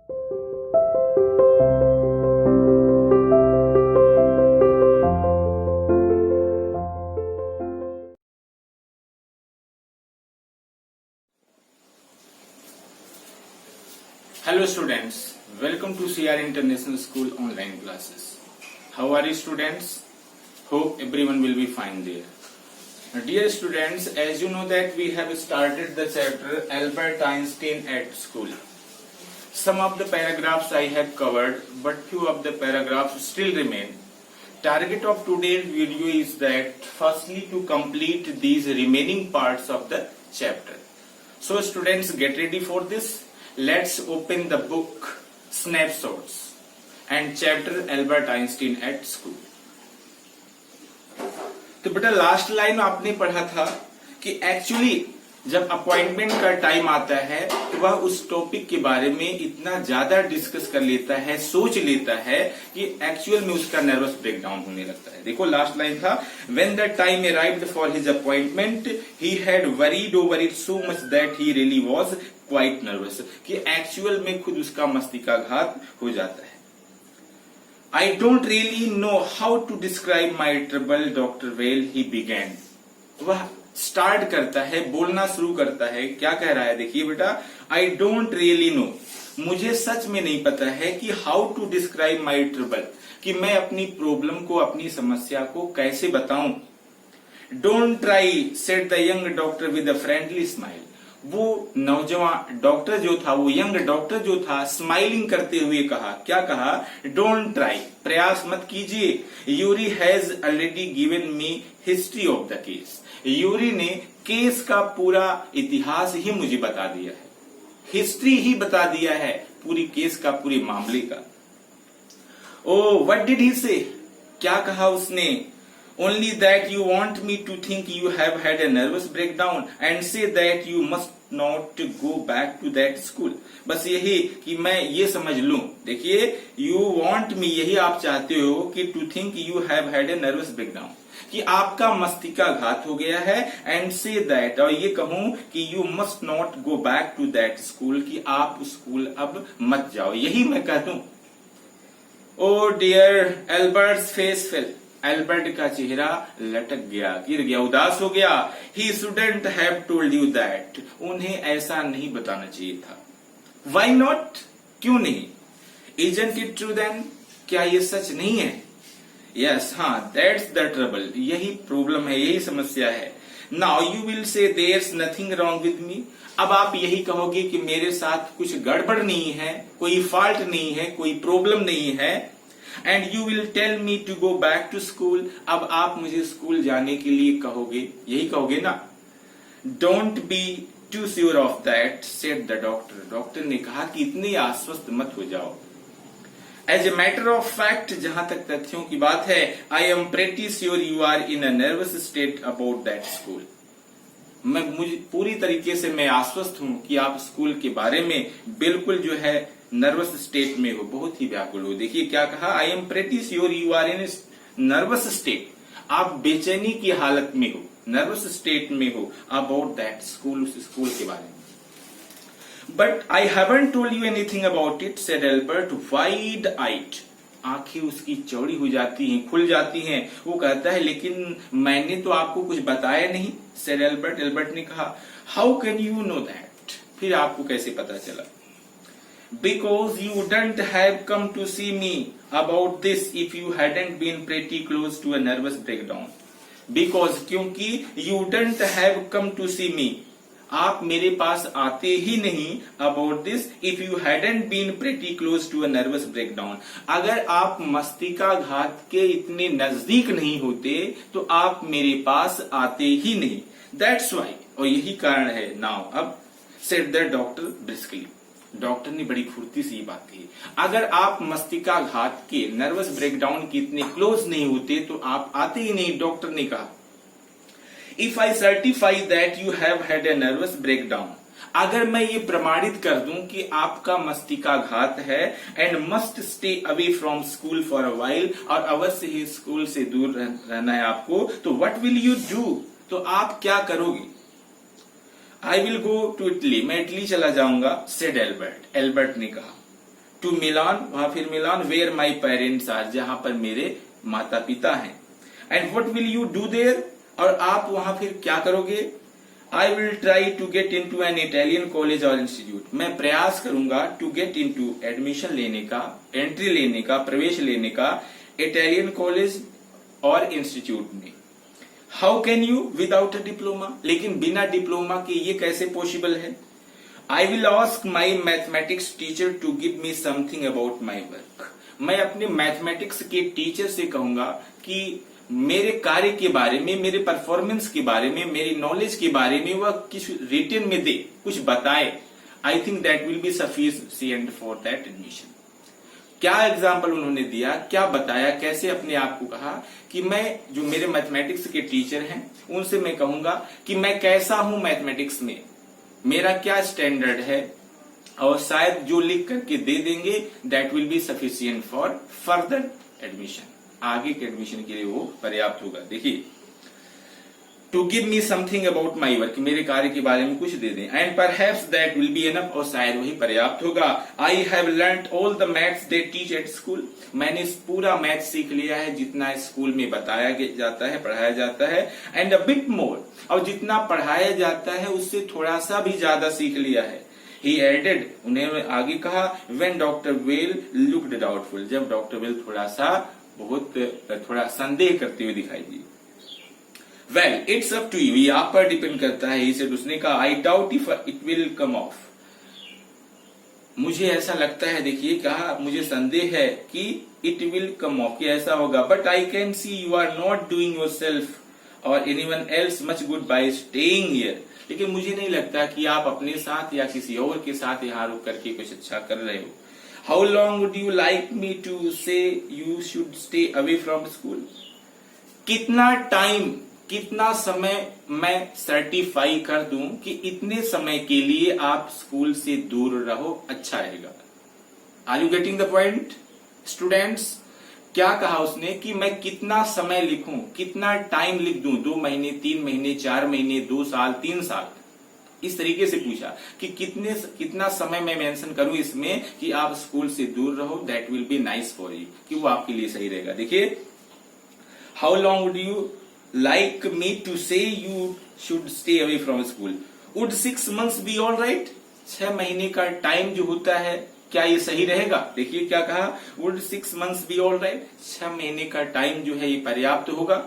Hello students, welcome to CR International School online classes. How are you students? Hope everyone will be fine there. Dear students, as you know that we have started the chapter Albert Einstein at School. Some of the paragraphs I have covered, but few of the paragraphs still remain. Target of today's video is that firstly to complete these remaining parts of the chapter. So students, get ready for this. Let's open the book Snapshots and chapter Albert Einstein at School. तो बेटा last line आपने पढ़ा था कि actually जब appointment का time आता है तो वह उस टॉपिक के बारे में इतना ज्यादा डिस्कस कर लेता है, सोच लेता है कि एक्चुअल में उसका नर्वस ब्रेकडाउन होने लगता है। देखो लास्ट लाइन था, when the time arrived for his appointment he had worried over it so much that he really was quite nervous, कि एक्चुअल में खुद उसका मस्तिष्काघात हो जाता है। I don't really know how to describe my trouble, Dr. Well, he began. वह start करता है, बोलना शुरू करता है। क्या कह रहा है देखिए बेटा, I don't really know, मुझे सच में नहीं पता है कि how to describe my trouble, कि मैं अपनी प्रॉब्लम को, अपनी समस्या को कैसे बताऊं। Don't try, said the young doctor with a friendly smile. वो नौजवान डॉक्टर जो था, वो यंग डॉक्टर जो था, स्माइलिंग करते हुए कहा, क्या कहा, डोंट ट्राई, प्रयास मत कीजिए, Yuri has already given me history of the case, Yuri ने केस का पूरा इतिहास ही मुझे बता दिया है, हिस्ट्री ही बता दिया है पूरी केस का, पूरे मामले का। ओ व्हाट डिड ही से, क्या कहा उसने, only that you want me to think you have had a nervous breakdown and say that you must not go back to that school. बस यही कि मैं ये समझ लूं, देखिए you want me, यही आप चाहते हो कि to think you have had a nervous breakdown, कि आपका मस्तिष्काघात हो गया है, and say that, और ये कहूं कि you must not go back to that school, कि आप उस स्कूल अब मत जाओ, यही मैं कह दूं। Oh dear, Albert's face fell. Albert का चेहरा लटक गया, गिर गया, उदास हो गया। He shouldn't have told you that. उन्हें ऐसा नहीं बताना चाहिए था। Why not? क्यों नहीं? Isn't it true then? क्या ये सच नहीं है? Yes, हाँ, that's the trouble. यही प्रॉब्लम है, यही समस्या है। Now you will say there's nothing wrong with me. अब आप यही कहोगे कि मेरे साथ कुछ गड़बड़ नहीं है, कोई फॉल्ट नहीं है, कोई प्रॉब्लम नहीं है। And you will tell me to go back to school. अब आप मुझे स्कूल जाने के लिए कहोगे, यही कहोगे ना। Don't be too sure of that, said the doctor. Doctor ने कहा कि इतने आश्वस्त मत हो जाओ। As a matter of fact, जहां तक तथ्यों की बात है, I am pretty sure you are in a nervous state about that school. मुझे पूरी तरीके से मैं आश्वस्त हूं कि आप स्कूल के बारे में बिल्कुल जो है नर्वस स्टेट में हो, बहुत ही व्याकुल हो। देखिए क्या कहा, I am pretty sure you are in nervous state, आप बेचैनी की हालत में हो, नर्वस स्टेट में हो अबाउट दैट स्कूल, उस स्कूल के बारे में। But I haven't told you anything about it, said Albert wide eyed. आंखें उसकी चौड़ी हो जाती हैं, खुल जाती हैं। वो कहता है लेकिन मैंने तो आपको कुछ बताया नहीं, सेड एल्बर्ट। एल्बर्ट ने कहा, how can you know that, फिर आपको कैसे पता चला। Because you wouldn't have come to see me about this if you hadn't been pretty close to a nervous breakdown. Because क्योंकि you wouldn't have come to see me, आप मेरे पास आते ही नहीं about this if you hadn't been pretty close to a nervous breakdown. अगर आप मस्तिष्काघात के इतने नजदीक नहीं होते तो आप मेरे पास आते ही नहीं। That's why, और यही कारण है। Now, अब said the doctor briskly. Doctor ने बड़ी फुर्ती से ये बात कही, अगर आप मस्तिष्काघात के, नर्वस ब्रेकडाउन के इतने क्लोज नहीं होते तो आप आते ही नहीं। डॉक्टर ने कहा, if I certify that you have had a nervous breakdown, अगर मैं ये प्रमाणित कर दूं कि आपका मस्तिष्काघात है, and must stay away from school for a while, और अवश्य ही स्कूल से दूर रहना है आपको, तो व्हाट विल यू डू, तो आप क्या करोगे। I will go to Italy, मैं इटली चला जाऊंगा, सेड एल्बर्ट। एल्बर्ट ने कहा, टू मिलान, वहां फिर Milan, where my parents are, जहां पर मेरे माता पिता हैं। And what will you do there, और आप वहां फिर क्या करोगे? I will try to get into an Italian college और इंस्टीट्यूट, मैं प्रयास करूंगा to get into, admission लेने का, एंट्री लेने का, प्रवेश लेने का इटालियन कॉलेज और इंस्टीट्यूट में। How can you without a diploma, लेकिन बिना डिप्लोमा के ये कैसे पॉसिबल है? I will ask my mathematics teacher to give me something about my work, मैं अपने मैथमेटिक्स के टीचर से कहूंगा कि मेरे कार्य के बारे में, मेरे परफॉर्मेंस के बारे में, मेरी नॉलेज के बारे में वह किस रिटन में दे, कुछ बताए। I think that will be sufficient for that admission. क्या एग्जाम्पल उन्होंने दिया, क्या बताया, कैसे अपने आप को कहा कि मैं जो मेरे मैथमेटिक्स के टीचर हैं उनसे मैं कहूंगा कि मैं कैसा हूं मैथमेटिक्स में, मेरा क्या स्टैंडर्ड है, और शायद जो लिख करके दे देंगे that will be sufficient for further admission, आगे के एडमिशन के लिए वो पर्याप्त होगा। देखिए, to give me something about my work, मेरे कार्य के बारे में कुछ दे दें। And perhaps that will be enough, और शायद वही पर्याप्त होगा। I have learned all the maths they teach at school, मैंने पूरा मैथ सीख लिया है जितना स्कूल में बताया जाता है, पढ़ाया जाता है। एंड अ बिट मोर, और जितना पढ़ाया जाता है उससे थोड़ा सा भी ज्यादा सीख लिया है। He added, उन्हें आगे कहा, when Dr. Weil looked doubtful, जब डॉक्टर वेल थोड़ा संदेह करते हुए दिखाई दी। Well, it's up to you, ये आप पर डिपेंड करता है, इसे उसने कहा। I doubt if it will come off, मुझे ऐसा लगता है, देखिए कहा, मुझे संदेह है कि it will come off, कि ऐसा होगा। But I can see you are not doing yourself or anyone else much good by staying here, लेकिन मुझे नहीं लगता कि आप अपने साथ या किसी और के साथ यहाँ रुक करके कुछ अच्छा कर रहे हो। How long would you like me to say you should stay away from school, कितना टाइम, कितना समय मैं सर्टिफाई कर दूं कि इतने समय के लिए आप स्कूल से दूर रहो, अच्छा रहेगा। Are you getting the point students? क्या कहा उसने कि मैं कितना समय लिखूं, कितना टाइम लिख दूं, 2 महीने, 3 महीने, 4 महीने, 2 साल, 3 साल, इस तरीके से पूछा कि कितना समय मैं मेंशन करूं इसमें कि आप स्कूल से दूर रहो, that will be nice for you, कि वो आपके लिए सही रहेगा। देखिए, how long would you like me to say you should stay away from school, would 6 months be all right, 6 महीने का टाइम जो होता है क्या ये सही रहेगा? देखिए क्या कहा, would 6 months be all right, 6 महीने का टाइम जो है ये पर्याप्त होगा।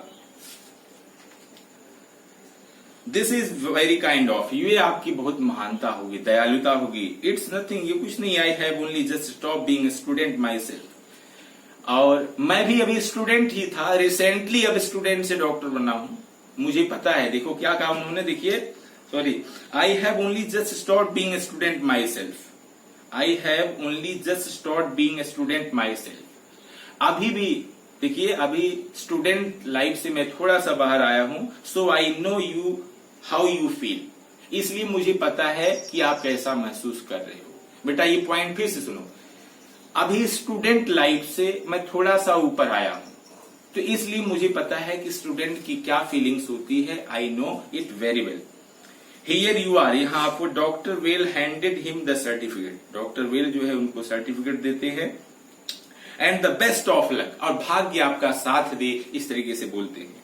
This is very kind of you, ये आपकी बहुत महानता होगी, दयालुता होगी। इट्स नथिंग, ये कुछ नहीं, I have only just stop being student my self, और मैं भी अभी स्टूडेंट ही था, रिसेंटली अब स्टूडेंट से डॉक्टर बना हूं, मुझे पता है। देखो क्या कहा उन्होंने, देखिए, sorry, I have only just stop being student my self, I have only just stop being student my self. अभी भी देखिए, अभी स्टूडेंट लाइफ से मैं थोड़ा सा बाहर आया हूं, so I know you how you feel, इसलिए मुझे पता है कि आप कैसा महसूस कर रहे हो। बेटा ये पॉइंट फिर से सुनो, अभी स्टूडेंट लाइफ से मैं थोड़ा सा ऊपर आया हूं, तो इसलिए मुझे पता है कि स्टूडेंट की क्या फीलिंग्स होती है, I know it very well. Here you are, यहाँ आपको doctor Well handed him the certificate, doctor Well जो है उनको सर्टिफिकेट देते हैं। And the best of luck, और भाग्य आपका साथ दे, इस तरीके से बोलते हैं।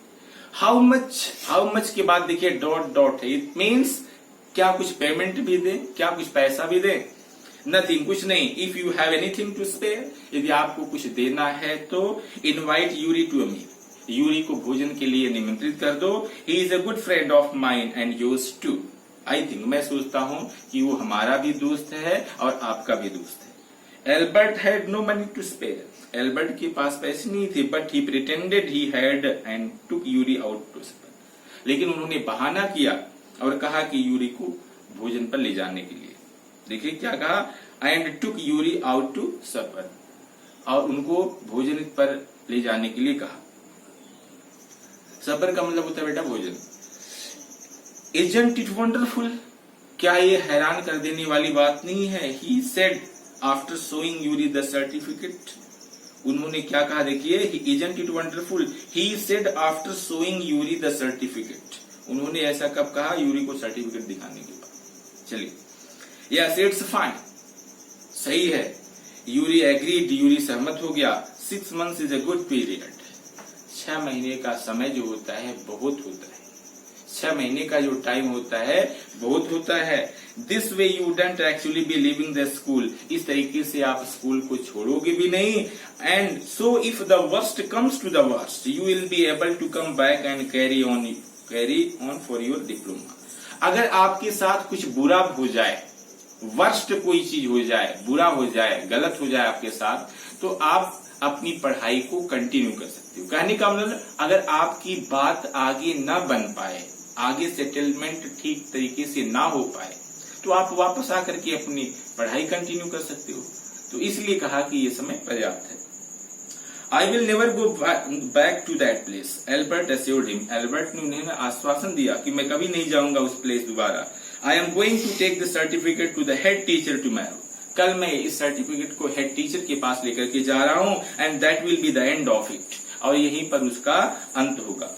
हाउ मच के बाद देखिए डॉट डॉट है, इट मीन्स क्या कुछ पेमेंट भी दे, क्या कुछ पैसा भी दे, नथिंग, कुछ नहीं। If you have anything to spare, यदि आपको कुछ देना है तो invite Yuri to me, Yuri को भोजन के लिए निमंत्रित कर दो। He is a good friend of mine and yours too, I think, मैं सोचता हूं कि वो हमारा भी दोस्त है और आपका भी दोस्त है। Albert had no money to spare, Albert के पास पैसे नहीं थे, but he pretended he had and took Yuri out to supper, लेकिन उन्होंने बहाना किया और कहा कि यूरी को भोजन पर ले जाने के लिए। देखिए क्या कहा, and took Yuri out to supper, और उनको भोजन पर ले जाने के लिए कहा। सपर का मतलब होता है बेटा भोजन। इजंट इट वंडरफुल, क्या ये हैरान कर देने वाली बात नहीं है? He said after showing Yuri the certificate, उन्होंने क्या कहा, देखिए, isn't it wonderful, he said after showing Yuri the certificate, उन्होंने ऐसा कब कहा? यूरी को सर्टिफिकेट दिखाने के बाद। चलिए, यस इट्स फाइन, सही है। यूरी एग्रीड, यूरी सहमत हो गया। 6 months is a good period. 6 महीने का समय जो होता है बहुत होता है। 6 महीने का जो टाइम होता है बहुत होता है। This way you don't actually be leaving the school. इस तरीके से आप स्कूल को छोड़ोगे भी नहीं। And so if the worst comes to the worst you will be able to come back and carry on for your diploma. अगर आपके साथ कुछ बुरा हो जाए, वर्स्ट कोई चीज हो जाए, बुरा हो जाए, गलत हो जाए आपके साथ, तो आप अपनी पढ़ाई को कंटिन्यू कर सकते हो। कहने का मतलब अगर आपकी बात आगे ना बन पाए, आगे सेटलमेंट ठीक तरीके से ना हो पाए, तो आप वापस आकर के अपनी पढ़ाई कंटिन्यू कर सकते हो। तो इसलिए कहा कि ये समय पर्याप्त है। I will never go back to that place, Albert assured him. Albert ने उन्हें आश्वासन दिया कि मैं कभी नहीं जाऊंगा उस प्लेस दोबारा। I am going to take the certificate to the head teacher tomorrow. कल मैं इस सर्टिफिकेट को हेड टीचर के पास लेकर के जा रहा हूं and that will be the end of it. और यहीं पर उसका अंत होगा।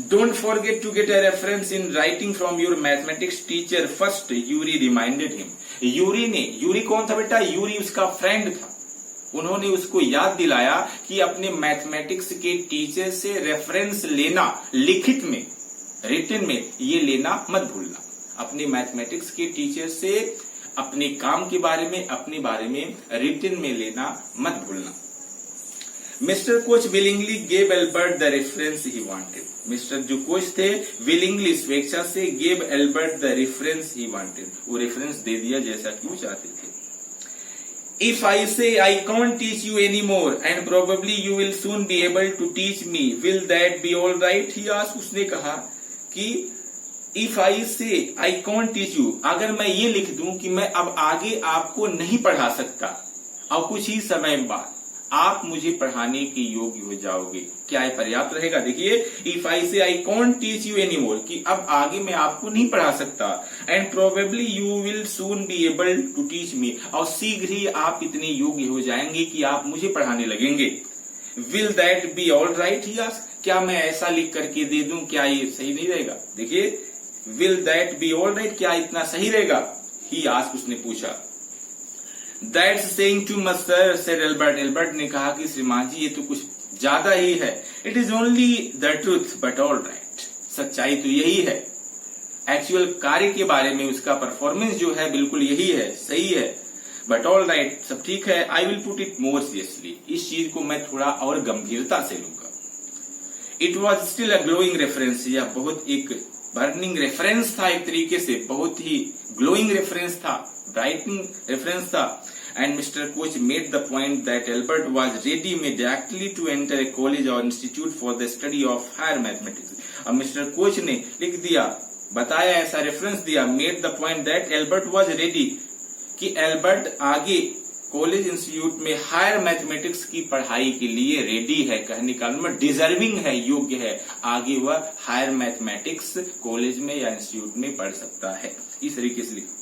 Don't forget to get a reference in writing from your mathematics teacher first, Yuri reminded him. Yuri कौन था बेटा? यूरी उसका फ्रेंड था। उन्होंने उसको याद दिलाया कि अपने मैथमेटिक्स के टीचर से रेफरेंस लेना, लिखित में, रिटन में ये लेना मत भूलना। अपने मैथमेटिक्स के टीचर से अपने काम के बारे में, अपने बारे में रिटन में लेना मत भूलना। Mister coach willingly gave Albert the reference he wanted. Mister जो कोच थे विलिंगली, स्वेच्छा से, gave Albert the reference he wanted. वो रेफरेंस दे दिया जैसा कि वो चाहते थे। If I say I can't teach you anymore and probably you will soon be able to teach me, will that be all right? He asked. उसने कहा कि If I say I can't teach you, अगर मैं ये लिख दूं कि मैं अब आगे आपको नहीं पढ़ा सकता और कुछ ही समय बाद आप मुझे पढ़ाने के योग्य हो जाओगे, क्या ये पर्याप्त रहेगा? देखिए, if I say I can't teach you any more, कि अब आगे मैं आपको नहीं पढ़ा सकता, and probably you will soon be able to teach me, और शीघ्र ही आप इतने योग्य हो जाएंगे कि आप मुझे पढ़ाने लगेंगे। Will that B all right? He asked, क्या मैं ऐसा लिख करके दे दूं, क्या ये सही नहीं रहेगा? देखिए, will that B all right, क्या इतना सही रहेगा? ही आस्क्ड, उसने पूछा। That's saying too much, sir, said Albert. Albert ने कहा कि श्रीमान जी ये तो कुछ ज्यादा ही है। It is only the truth, but all right. सच्चाई तो यही है। एक्चुअल कार्य के बारे में उसका परफॉर्मेंस जो है बिल्कुल यही है, सही है। But all right, सब ठीक है। I will put it more seriously. इस चीज को मैं थोड़ा और गंभीरता से लूंगा। It was still a glowing reference. यह बहुत एक बर्निंग रेफरेंस था, एक तरीके से बहुत ही ग्लोइंग रेफरेंस था, ब्राइटनिंग रेफरेंस था। And Mr. Koch made the point that Albert was ready immediately to enter a college or institute for the study of higher mathematics. अब मिस्टर कोच ने लिख दिया, बताया, ऐसा रेफरेंस दिया, made the point that Albert was ready, कि Albert आगे college institute में हायर मैथमेटिक्स की पढ़ाई के लिए रेडी है। कहने का मतलब डिजर्विंग है, योग्य है, आगे वह हायर मैथमेटिक्स कॉलेज में या इंस्टीट्यूट में पढ़ सकता है। इस तरीके से लिखा।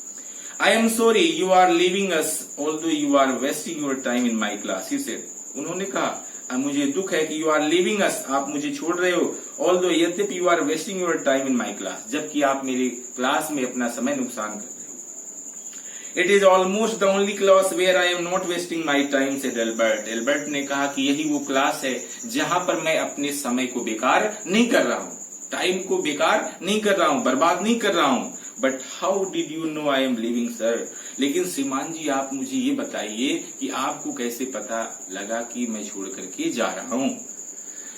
I am sorry you are leaving us, although you are wasting your time in my class, he said. उन्होंने कहा, मुझे दुख है कि you are leaving us, आप मुझे छोड़ रहे हो, although यद्यपि you are wasting your time in my class, जबकि आप मेरी क्लास में अपना समय नुकसान कर रहे हो। It is almost the only class where I am not wasting my time, said Albert. Albert ने कहा कि यही वो क्लास है जहां पर मैं अपने समय को बेकार नहीं कर रहा हूँ, टाइम को बेकार नहीं कर रहा हूँ, बर्बाद नहीं कर रहा हूँ। But how did you know I am living, sir? लेकिन श्रीमान जी आप मुझे ये बताइए कि आपको कैसे पता लगा कि मैं छोड़ करके जा रहा हूँ?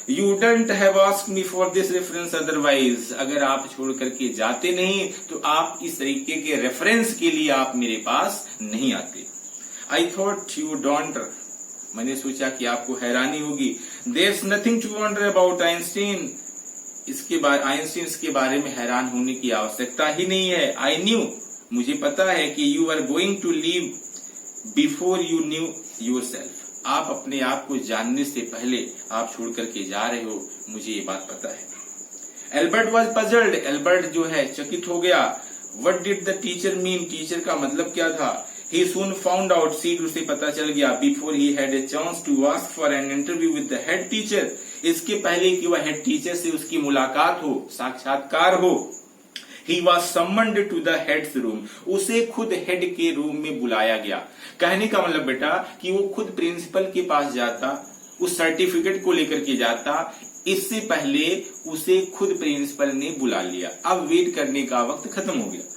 You don't have asked me for this reference otherwise, अगर आप छोड़ करके जाते नहीं तो आप इस तरीके के रेफरेंस के लिए आप मेरे पास नहीं आते। आई थॉट यू डोंट, मैंने सोचा कि आपको हैरानी होगी। There is nothing to wonder about Einstein, Einstein के बारे में हैरान होने की आवश्यकता ही नहीं है। आई न्यू, मुझे पता है कि you are going to leave before you knew yourself, आप अपने आप को जानने से पहले आप छोड़ करके जा रहे हो, मुझे ये बात पता है। एल्बर्ट वॉज पजल्ड, एल्बर्ट जो है चकित हो गया। What did the teacher mean, teacher का मतलब क्या था? He soon found out, शीघ्र उसे पता चल गया। Before he had a chance to ask for an interview with the head teacher, इसके पहले कि वह हेड टीचर से उसकी मुलाकात हो, साक्षात्कार हो। He was summoned to the head's room. उसे खुद हेड के रूम में बुलाया गया। कहने का मतलब बेटा कि वो खुद प्रिंसिपल के पास जाता, उस सर्टिफिकेट को लेकर के जाता, इससे पहले उसे खुद प्रिंसिपल ने बुला लिया। अब वेट करने का वक्त खत्म हो गया।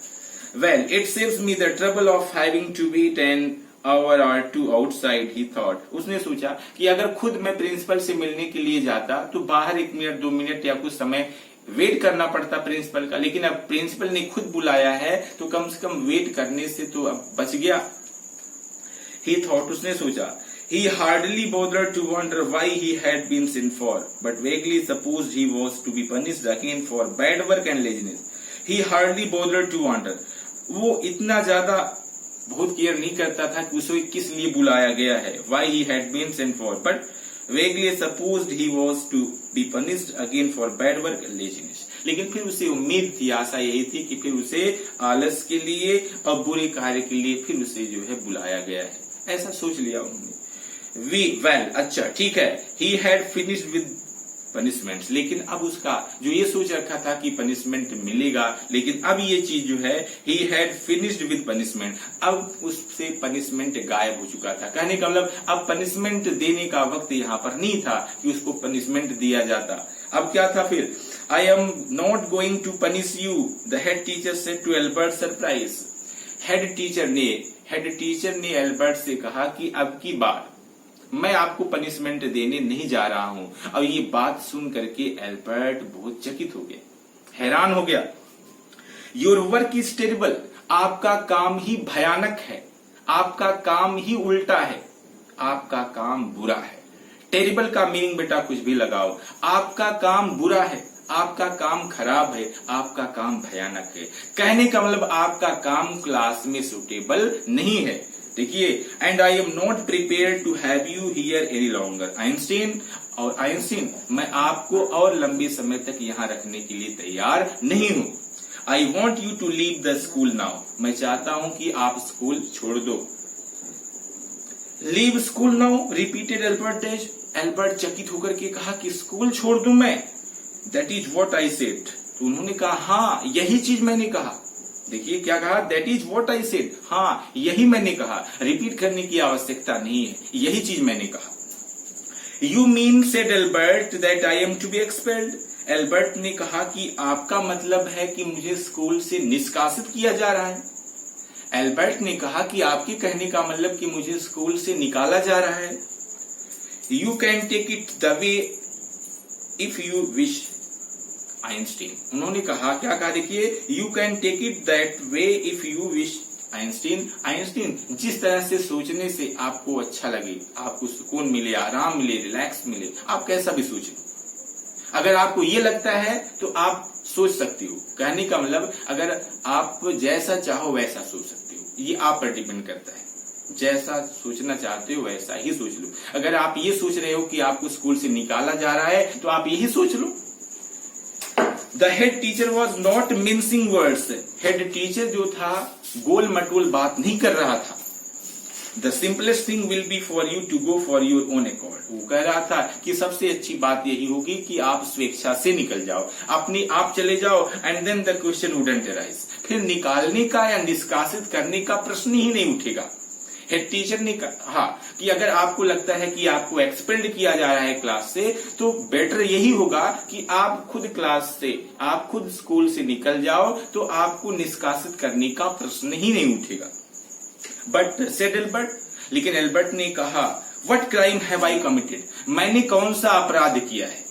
Well, it saves me the trouble of having to wait an hour or two outside, he thought. उसने सोचा कि अगर खुद मैं प्रिंसिपल से मिलने के लिए जाता तो बाहर 1 मिनट 2 मिनट या कुछ समय वेट करना पड़ता प्रिंसिपल का, लेकिन अब प्रिंसिपल ने खुद बुलाया है तो कम से कम वेट करने से तो अब बच गया। He thought, उसने सोचा। He hardly bothered to wonder why he had been sent for, but vaguely supposed he was to be punished again for bad work and laziness. He hardly bothered to wonder. वो इतना ज्यादा बहुत care नहीं करता था कि उसे किस लिए बुलाया गया है, why he had been sent for, but vaguely supposed he was to be punished again for bad work and laziness. लेकिन फिर उसे उम्मीद थी, आशा यही थी कि फिर उसे आलस के लिए और बुरे कार्य के लिए फिर उसे जो है बुलाया गया है, ऐसा सोच लिया उन्होंने। अच्छा ठीक है, he had finished with punishments, लेकिन अब उसका जो ये सोच रखा था कि पनिशमेंट मिलेगा, लेकिन अब ये चीज जो है he had finished with punishment, अब उससे पनिशमेंट गायब हो चुका था। कहने का मतलब अब पनिशमेंट देने का वक्त यहाँ पर नहीं था कि उसको पनिशमेंट दिया जाता। अब क्या था फिर? I am not going to punish you, the head teacher said to Albert surprise. Head teacher ने एल्बर्ट से कहा कि अब की बार मैं आपको पनिशमेंट देने नहीं जा रहा हूं। अब ये बात सुन करके एल्बर्ट बहुत चकित हो गया, हैरान हो गया। योर वर्क इज टेरिबल, आपका काम ही भयानक है, आपका काम ही उल्टा है, आपका काम बुरा है। टेरिबल का मीनिंग बेटा कुछ भी लगाओ, आपका काम बुरा है, आपका काम खराब है, आपका काम भयानक है। कहने का मतलब आपका काम क्लास में सुटेबल नहीं है। देखिए, and I am not prepare to have you here any longer. Einstein, मैं आपको और लंबे समय तक यहाँ रखने के लिए तैयार नहीं हूँ। I want you to leave the school now, मैं चाहता हूँ कि आप स्कूल छोड़ दो। Leave school now, repeated Albert चकित होकर के कहा कि स्कूल छोड़ दूं मैं। That is what I said, तो उन्होंने कहा हाँ यही चीज मैंने कहा। देखिए क्या कहा, that is what I said, हाँ यही मैंने कहा, रिपीट करने की आवश्यकता नहीं है, यही चीज मैंने कहा। You mean said Albert that I am to be expelled, Albert ने कहा कि आपका मतलब है कि मुझे स्कूल से निष्कासित किया जा रहा है। एल्बर्ट ने कहा कि आपके कहने का मतलब कि मुझे स्कूल से निकाला जा रहा है। You can take it the way if you wish, Einstein, उन्होंने कहा क्या कहा, देखिए, you can take it that way if you wish. Einstein, जिस तरह से सोचने से आपको अच्छा लगे, आपको सुकून मिले, आराम मिले, रिलैक्स मिले, आप कैसा भी सोच लो। अगर आपको ये लगता है तो आप सोच सकती हो। कहने का मतलब अगर आप जैसा चाहो वैसा सोच सकते हो, ये आप पर डिपेंड करता है। जैसा सोचना चाहते हो वैसा ही सोच लो। अगर आप ये सोच रहे हो कि आपको स्कूल से निकाला जा रहा है तो आप यही सोच लो। The head teacher was not mincing words, head teacher जो था गोल मटोल बात नहीं कर रहा था। The simplest thing will be for you to go for your own accord, वो कह रहा था कि सबसे अच्छी बात यही होगी कि आप स्वेच्छा से निकल जाओ, अपनी आप चले जाओ, and then the question wouldn't arise, फिर निकालने का या निष्कासित करने का प्रश्न ही नहीं उठेगा। हेड टीचर ने कहा कि अगर आपको लगता है कि आपको एक्सपेल्ड किया जा रहा है क्लास से, तो बेटर यही होगा कि आप खुद क्लास से, आप खुद स्कूल से निकल जाओ, तो आपको निष्कासित करने का प्रश्न ही नहीं उठेगा। बट सेड एल्बर्ट, लेकिन एल्बर्ट ने कहा, what crime have I committed, मैंने कौन सा अपराध किया है,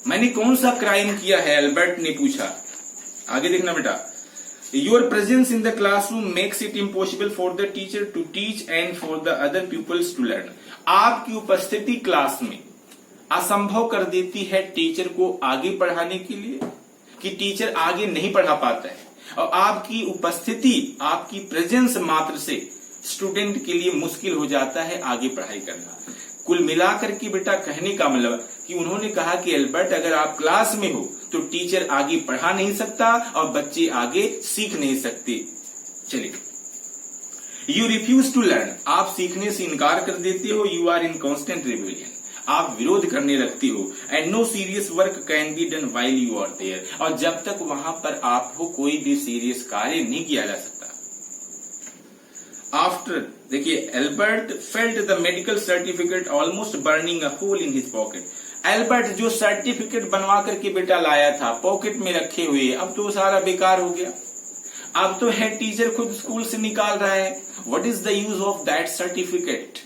मैंने कौन सा क्राइम किया है, एल्बर्ट ने पूछा। आगे देखना बेटा, Your presence in the classroom makes it impossible for the teacher to teach and for the other pupils to learn. आपकी उपस्थिति क्लास में असंभव कर देती है टीचर को आगे पढ़ाने के लिए, कि टीचर आगे नहीं पढ़ा पाता है, और आपकी उपस्थिति, आपकी प्रेजेंस मात्र से स्टूडेंट के लिए मुश्किल हो जाता है आगे पढ़ाई करना। कुल मिलाकर के बेटा कहने का मतलब कि उन्होंने कहा कि एल्बर्ट, अगर आप क्लास में हो तो टीचर आगे पढ़ा नहीं सकता और बच्चे आगे सीख नहीं सकते। चलिए, यू रिफ्यूज टू लर्न, आप सीखने से इनकार कर देते हो। You are in constant rebellion, आप विरोध करने लगती हो। And no serious work can be done while you are there, और जब तक वहां पर आप हो कोई भी सीरियस कार्य नहीं किया जा सकता। आफ्टर, देखिए, Albert felt the medical certificate almost burning a hole in his pocket. Albert जो सर्टिफिकेट बनवा करके बेटा लाया था पॉकेट में रखे हुए, अब तो सारा बेकार हो गया। अब तो हेड टीचर खुद स्कूल से निकाल रहा है। What is the use of that certificate?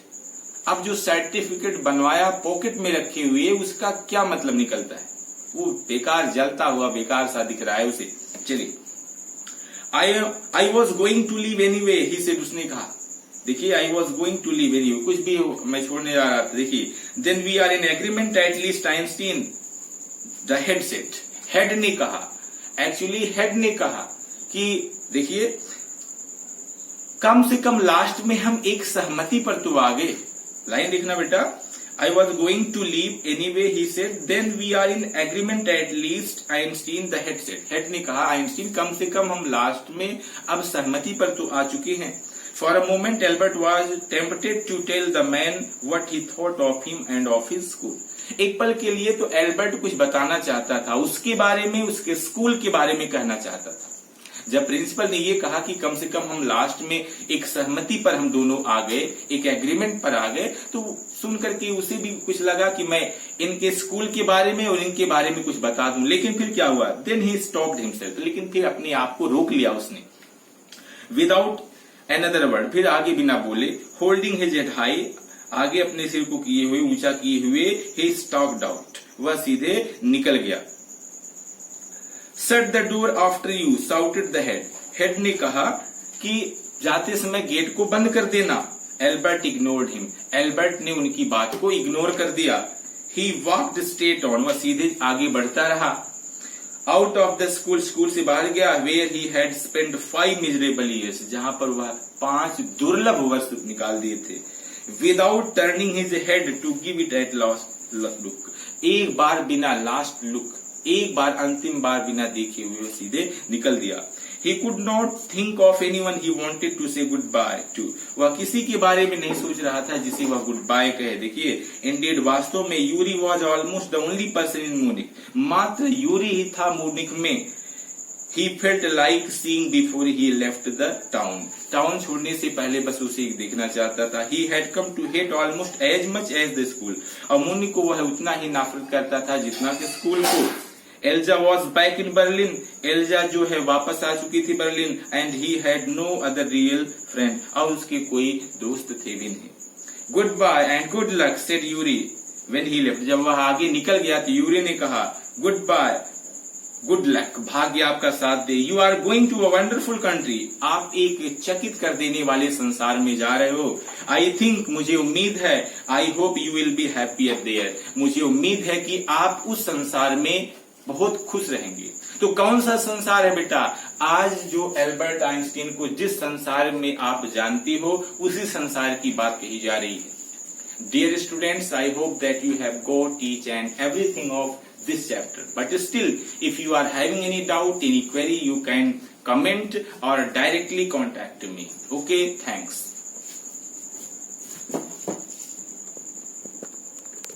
अब जो सर्टिफिकेट बनवाया पॉकेट में रखे हुए, उसका क्या मतलब निकलता है? वो बेकार, जलता हुआ बेकार सा दिख रहा है उसे। चलिए, I was going to leave anyway, he said, उसने कहा। देखिए, I was going to leave anyway, कुछ भी हो मैं छोड़ने जा रहा था। देखिए, then we are in agreement at least Einstein, the head said, head ने कहा, एक्चुअली हेड ने कहा कि देखिए, कम से कम लास्ट में हम एक सहमति पर तो आ गए। लाइन देखना बेटा, I was going to leave anyway, he said. Then we are in agreement at least, Einstein, the head said. Head ने कहा, आइंस्टीन, कम से कम हम लास्ट में अब सहमति पर तो आ चुके हैं। For a moment, Albert was tempted to tell the man what he thought of him and of his school. एक पल के लिए तो एल्बर्ट कुछ बताना चाहता था, उसके बारे में, उसके स्कूल के बारे में कहना चाहता था। जब प्रिंसिपल ने ये कहा कि कम से कम हम लास्ट में एक सहमति पर हम दोनों आ गए, एक एग्रीमेंट पर आ गए, तो सुन करके उसे भी कुछ लगा कि मैं इनके स्कूल के बारे में और इनके बारे में कुछ बता दूं। लेकिन फिर क्या हुआ? देन ही स्टॉप्ड हिमसेल्फ, लेकिन फिर अपने आप को रोक लिया उसने। विदाउट अनदर वर्ड, फिर आगे बिना बोले, होल्डिंग हिज हेड हाई, आगे अपने सिर को किए हुए, ऊंचा किए हुए, ही स्टॉप्ड आउट, वह सीधे निकल गया। Shut the door after you, shouted the head. Head ने कहा कि जाते समय गेट को बंद कर देना। Albert ignored him. एल्बर्ट ने उनकी बात को इग्नोर कर दिया। He walked straight on, वह सीधे आगे बढ़ता रहा। Out of the school, school से बाहर गया, where he had spent 5 miserable years, जहां पर वह 5 दुर्लभ वर्ष निकाल दिए थे। Without turning his head to give it at last look, एक बार बिना लास्ट लुक, एक बार अंतिम बार बिना देखे हुए सीधे निकल दिया। He could not think of anyone he wanted to say goodbye to. वह किसी के बारे में नहीं सोच रहा था जिसे वह गुड बाय कहे। देखिए, indeed, वास्तव में Yuri was almost the only person in Munich. मात्र यूरी ही था म्यूनिख में। He felt like seeing before he left the town. Town छोड़ने से पहले बस उसे देखना चाहता था। He had come to hate almost as much as the school. और म्यूनिख को वह उतना ही नफरत करता था जितना कि स्कूल को। Elsa was back in Berlin, Elsa जो है वापस आ चुकी थी Berlin. And he had no other real friend, और उसके कोई दोस्त थे भी नहीं। Goodbye and good luck, said Yuri when he left. जब वह आगे निकल गया तो यूरी ने कहा, गुड बाय, गुड लक, भाग्य आपका साथ दे। You are going to a wonderful country, आप एक चकित कर देने वाले संसार में जा रहे हो। आई थिंक, मुझे उम्मीद है, I hope you will be happier there, मुझे उम्मीद है कि आप उस संसार में बहुत खुश रहेंगे। तो कौन सा संसार है बेटा? आज जो एल्बर्ट आइंस्टीन को जिस संसार में आप जानती हो, उसी संसार की बात कही जा रही है। Dear students, I hope that you have got each and everything of this chapter, but still if you are having any doubt, any query, you can comment or directly contact me. Okay, thanks.